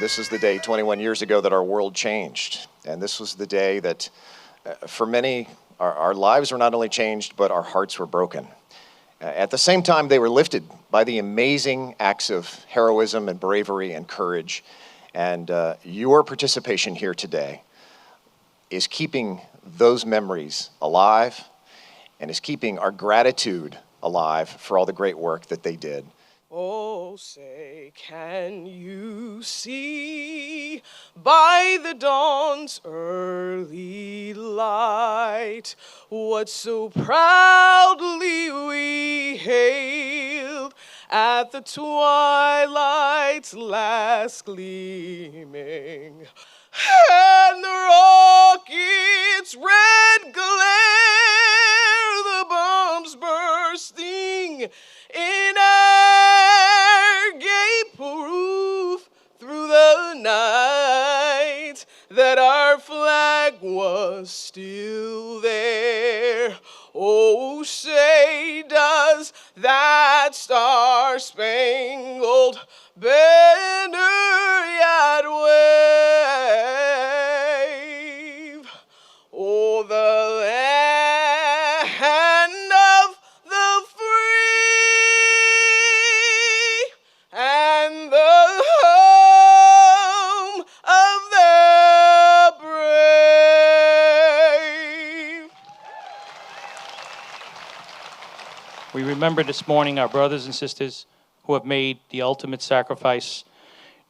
This is the day 21 years ago that our world changed. And this was the day that, for many, our lives were not only changed, but our hearts were broken. At the same time, they were lifted by the amazing acts of heroism and bravery and courage. And your participation here today is keeping those memories alive and is keeping our gratitude alive for all the great work that they did. Oh, say, can you see by the dawn's early light what so proudly we hailed at the twilight's last gleaming, and the rocket's red glare, the bombs bursting in air gave proof through the night that our flag was still there. Oh, say, does that star-spangled banner yet wave? Oh, the land of the free and the home of the brave. We remember this morning our brothers and sisters who have made the ultimate sacrifice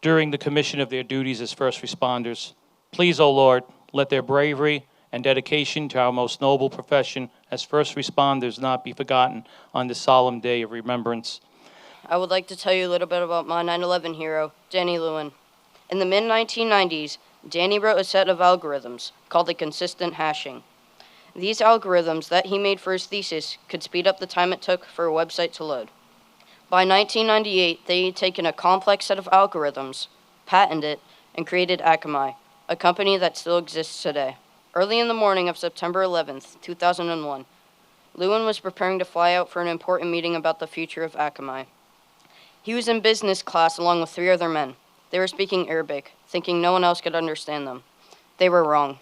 during the commission of their duties as first responders. Please, O Lord, let their bravery and dedication to our most noble profession as first responders not be forgotten on this solemn day of remembrance. I would like to tell you a little bit about my 9/11 hero, Danny Lewin. In the mid-1990s, Danny wrote a set of algorithms called the consistent hashing. These algorithms that he made for his thesis could speed up the time it took for a website to load. By 1998, they had taken a complex set of algorithms, patented it, and created Akamai, a company that still exists today. Early in the morning of September 11th, 2001, Lewin was preparing to fly out for an important meeting about the future of Akamai. He was in business class along with 3 other men. They were speaking Arabic, thinking no one else could understand them. They were wrong.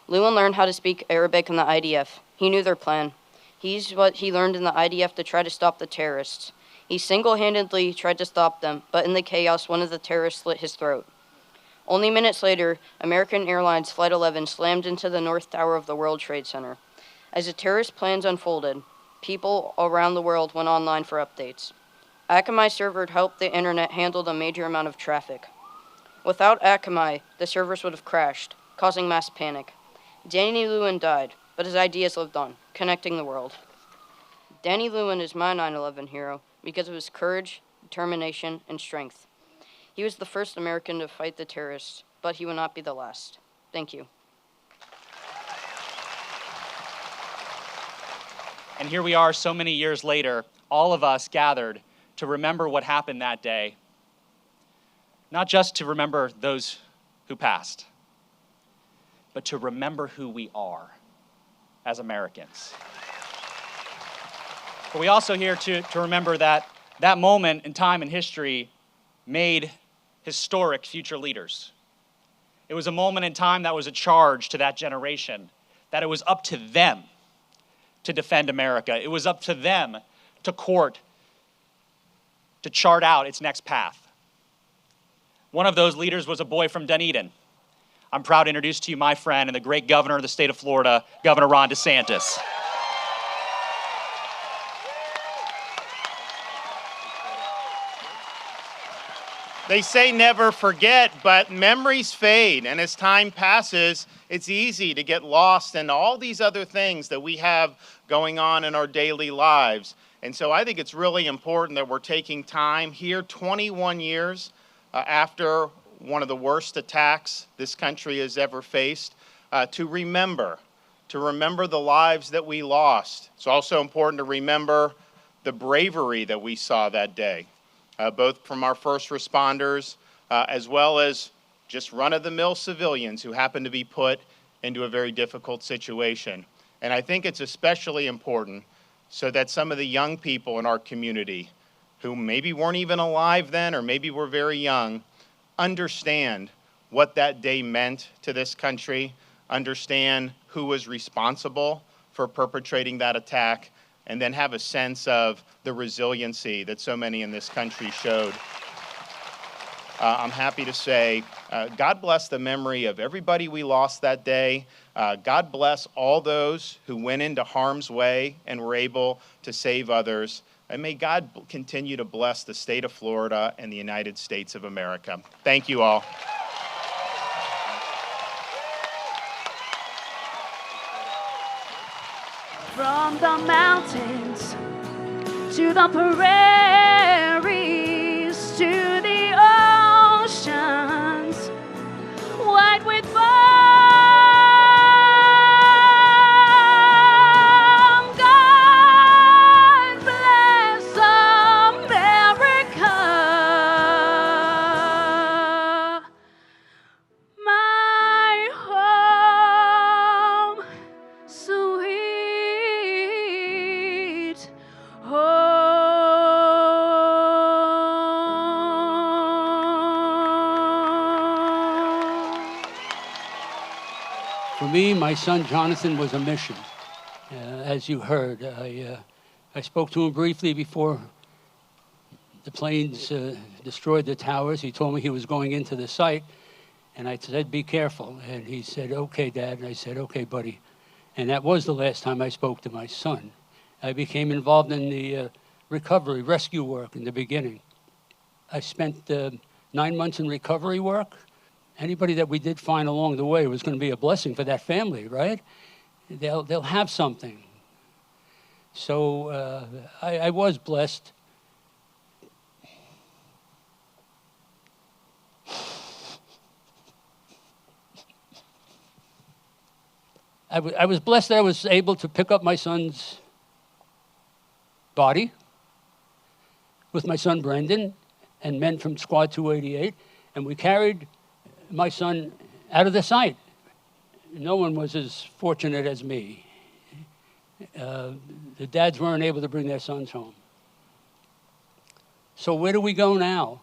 Lewin learned how to speak Arabic in the IDF. He knew their plan. He used what he learned in the IDF to try to stop the terrorists. He single-handedly tried to stop them, but in the chaos, one of the terrorists slit his throat. Only minutes later, American Airlines Flight 11 slammed into the North Tower of the World Trade Center. As the terrorist plans unfolded, people around the world went online for updates. Akamai server helped the internet handle a major amount of traffic. Without Akamai, the servers would have crashed, causing mass panic. Danny Lewin died, but his ideas lived on, connecting the world. Danny Lewin is my 9/11 hero because of his courage, determination, and strength. He was the first American to fight the terrorists, but he will not be the last. Thank you. And here we are so many years later, all of us gathered to remember what happened that day. Not just to remember those who passed, but to remember who we are as Americans. But we also here to remember that that moment in time in history made historic future leaders. It was a moment in time that was a charge to that generation, that it was up to them to defend America. It was up to them to court, to chart out its next path. One of those leaders was a boy from Dunedin. I'm proud to introduce to you my friend and the great governor of the state of Florida, Governor Ron DeSantis. They say never forget, but memories fade, and as time passes, it's easy to get lost in all these other things that we have going on in our daily lives. And so I think it's really important that we're taking time here, 21 years after one of the worst attacks this country has ever faced, to remember the lives that we lost. It's also important to remember the bravery that we saw that day. Both from our first responders as well as just run-of-the-mill civilians who happen to be put into a very difficult situation. And I think it's especially important so that some of the young people in our community who maybe weren't even alive then or maybe were very young understand what that day meant to this country, understand who was responsible for perpetrating that attack, and then have a sense of the resiliency that so many in this country showed. I'm happy to say, God bless the memory of everybody we lost that day. God bless all those who went into harm's way and were able to save others. And may God continue to bless the state of Florida and the United States of America. Thank you all. From the mountains to the prairies to the oceans, white with foam, God bless America, my home, sweet home. For me, my son Jonathan was a mission. As you heard, I spoke to him briefly before the planes destroyed the towers. He told me he was going into the site, and I said, be careful. And he said, okay, Dad. And I said, okay, buddy. And that was the last time I spoke to my son. I became involved in the recovery, rescue work in the beginning. I spent 9 months in recovery work. Anybody that we did find along the way was going to be a blessing for that family, right? They'll have something. So I was blessed. I was blessed that I was able to pick up my son's body with my son Brendan and men from Squad 288, and we carried my son out of the site. No one was as fortunate as me. The dads weren't able to bring their sons home. So where do we go now?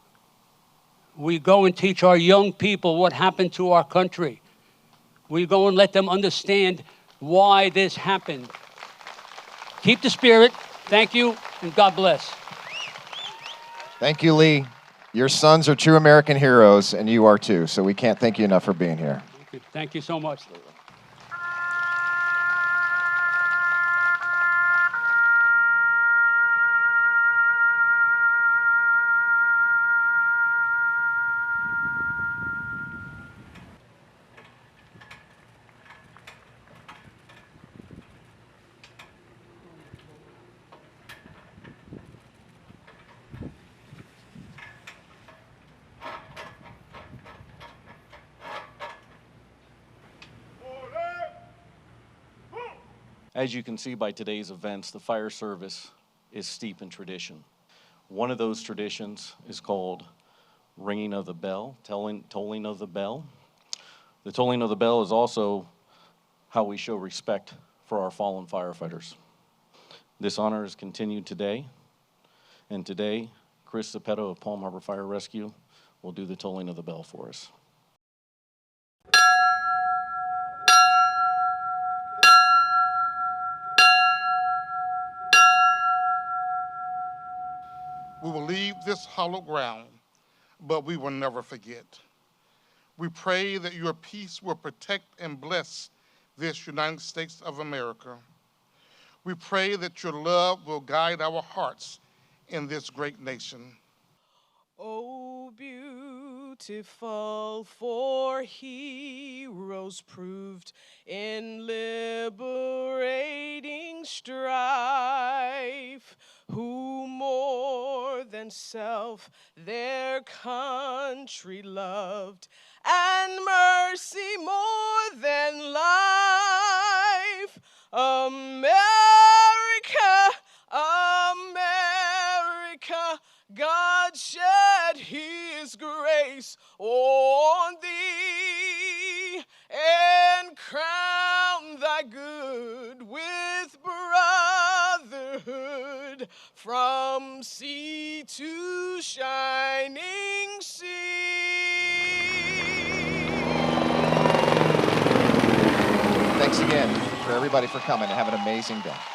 We go and teach our young people what happened to our country. We go and let them understand why this happened. Keep the spirit. Thank you, and God bless. Thank you, Lee. Your sons are true American heroes, and you are too, so we can't thank you enough for being here. Thank you so much. As you can see by today's events, the fire service is steep in tradition. One of those traditions is called ringing of the bell, tolling of the bell. The tolling of the bell is also how we show respect for our fallen firefighters. This honor is continued today, and today, Chris Zappetto of Palm Harbor Fire Rescue will do the tolling of the bell for us. We will leave this hallowed ground, but we will never forget. We pray that your peace will protect and bless this United States of America. We pray that your love will guide our hearts in this great nation. Oh, beautiful for heroes proved in liberating strife, who more than self their country loved, and mercy more than life. America, America, God shed his grace on thee, and crown thy good with brotherhood. flood from sea to shining sea. Thanks again for everybody for coming, and have an amazing day.